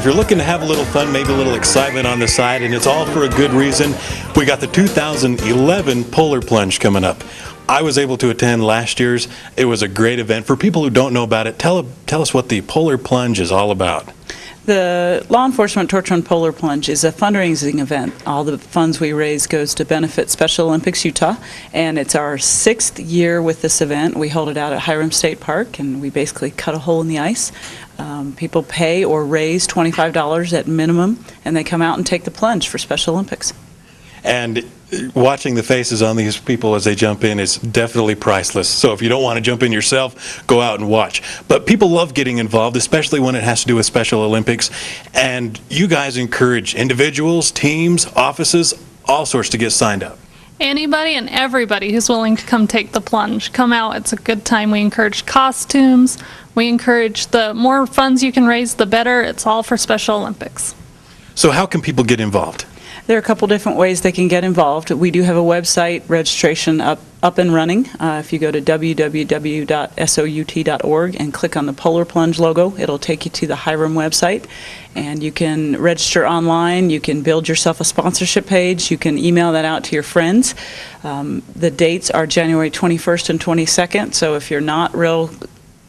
if you're looking to have a little fun, maybe a little excitement on the side, and it's all for a good reason, we got the 2011 Polar Plunge coming up. I was able to attend last year's. It was a great event. For people who don't know about it, tell us what the Polar Plunge is all about. The Law Enforcement Torch Run Polar Plunge is a fundraising event. All the funds we raise goes to benefit Special Olympics Utah, and it's our 6th year with this event. We hold it out at Hiram State Park, and we basically cut a hole in the ice. People pay or raise $25 at minimum, and they come out and take the plunge for Special Olympics. And watching the faces on these people as they jump in is definitely priceless. So if you don't want to jump in yourself, go out and watch. But people love getting involved, especially when it has to do with Special Olympics. And you guys encourage individuals, teams, offices, all sorts to get signed up. Anybody and everybody who's willing to come take the plunge, come out. It's a good time. We encourage costumes. We encourage the more funds you can raise, the better. It's all for Special Olympics. So how can people get involved? There are a couple different ways they can get involved. We do have a website registration up and running. If you go to www.sout.org and click on the Polar Plunge logo, it'll take you to the Hiram website, and you can register online. You can build yourself a sponsorship page. You can email that out to your friends. The dates are January 21st and 22nd, so if you're not real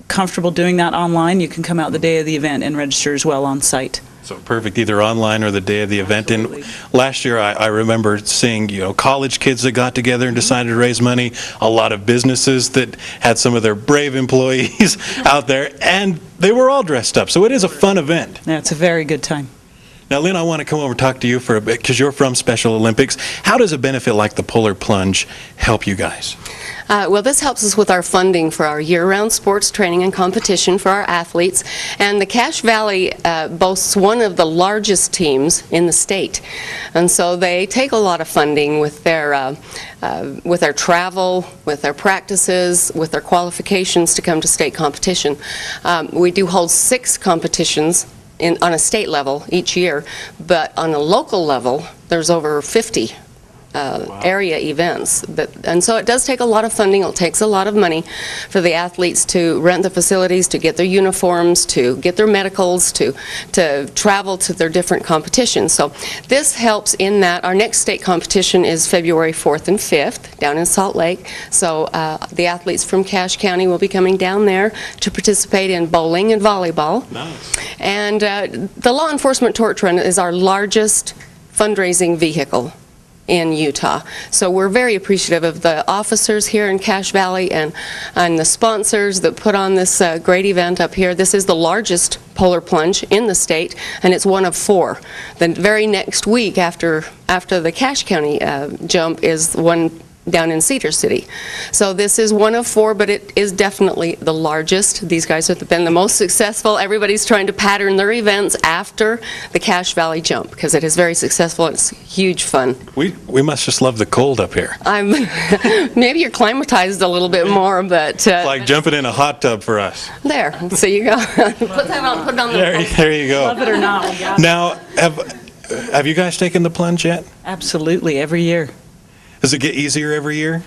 comfortable doing that online, you can come out the day of the event and register as well on site. So perfect, either online or the day of the event. Absolutely. And last year I remember seeing, college kids that got together and decided to raise money, a lot of businesses that had some of their brave employees out there, and they were all dressed up. So it is a fun event. Yeah, it's a very good time. Now, Lynn, I want to come over and talk to you for a bit because you're from Special Olympics. How does a benefit like the Polar Plunge help you guys? Well, this helps us with our funding for our year-round sports training and competition for our athletes. And the Cache Valley boasts one of the largest teams in the state. And so they take a lot of funding with their travel, with their practices, with their qualifications to come to state competition. We do hold 6 competitions on a state level each year, but on a local level, there's over 50 area events. And so it does take a lot of funding. It takes a lot of money for the athletes to rent the facilities, to get their uniforms, to get their medicals, to travel to their different competitions. So this helps in that our next state competition is February 4th and 5th down in Salt Lake. So the athletes from Cache County will be coming down there to participate in bowling and volleyball. Nice. And the Law Enforcement Torch Run is our largest fundraising vehicle in Utah. So we're very appreciative of the officers here in Cache Valley and the sponsors that put on this great event up here. This is the largest Polar Plunge in the state, and it's one of 4. The very next week after the Cache County jump is one down in Cedar City. So this is one of 4, but it is definitely the largest. These guys have been the most successful. Everybody's trying to pattern their events after the Cache Valley jump because it is very successful. It's huge fun. We must just love the cold up here. Maybe you're climatized a little bit more, but It's like jumping in a hot tub for us. there. So you go. Put it on There you go. Love it or not, we got it. Now, have you guys taken the plunge yet? Absolutely, every year. Does it get easier every year?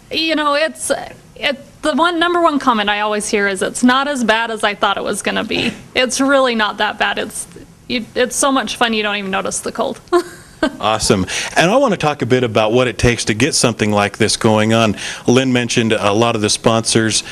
It's the number one comment I always hear is it's not as bad as I thought it was going to be. It's really not that bad. It's so much fun you don't even notice the cold. Awesome. And I want to talk a bit about what it takes to get something like this going on. Lynn mentioned a lot of the sponsors.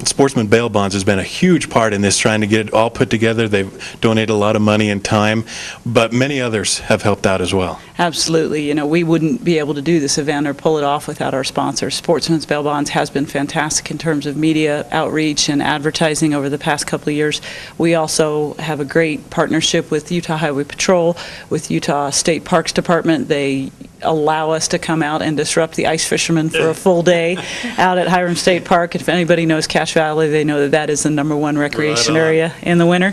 Sportsman Bail Bonds has been a huge part in this, trying to get it all put together. They've donated a lot of money and time, but many others have helped out as well. Absolutely. We wouldn't be able to do this event or pull it off without our sponsors. Sportsman's Bail Bonds has been fantastic in terms of media outreach and advertising over the past couple of years. We also have a great partnership with Utah Highway Patrol, with Utah State Parks Department. They allow us to come out and disrupt the ice fishermen for a full day out at Hiram State Park. If anybody knows Cache Valley, they know that is the #1 recreation area in the winter.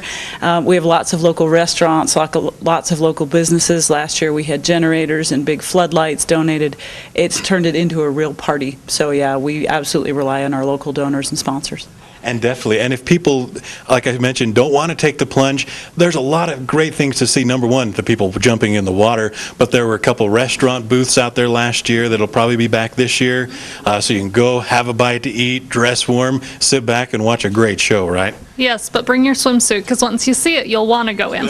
We have lots of local restaurants, lots of local businesses. Last year we had generators and big floodlights donated. It's turned it into a real party. So yeah, we absolutely rely on our local donors and sponsors. And definitely, and if people, like I mentioned, don't want to take the plunge, there's a lot of great things to see. Number one, the people jumping in the water, but there were a couple restaurant booths out there last year that'll probably be back this year. So you can go, have a bite to eat, dress warm, sit back and watch a great show, right? Yes, but bring your swimsuit, because once you see it, you'll want to go in.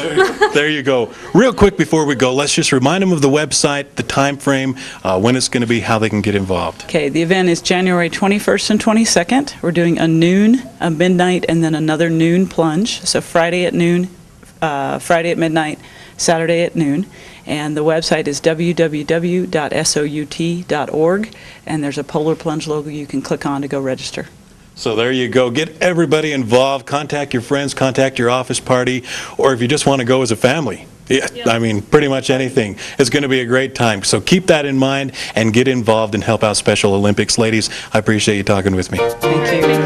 There you go. Real quick before we go, let's just remind them of the website, the time frame, when it's going to be, how they can get involved. Okay, the event is January 21st and 22nd. We're doing a noon, a midnight, and then another noon plunge. So Friday at noon, Friday at midnight, Saturday at noon. And the website is www.sout.org, and there's a Polar Plunge logo you can click on to go register. So there you go. Get everybody involved. Contact your friends, contact your office party, or if you just want to go as a family. Yeah, I mean, pretty much anything. It's going to be a great time. So keep that in mind and get involved and help out Special Olympics. Ladies, I appreciate you talking with me. Thank you.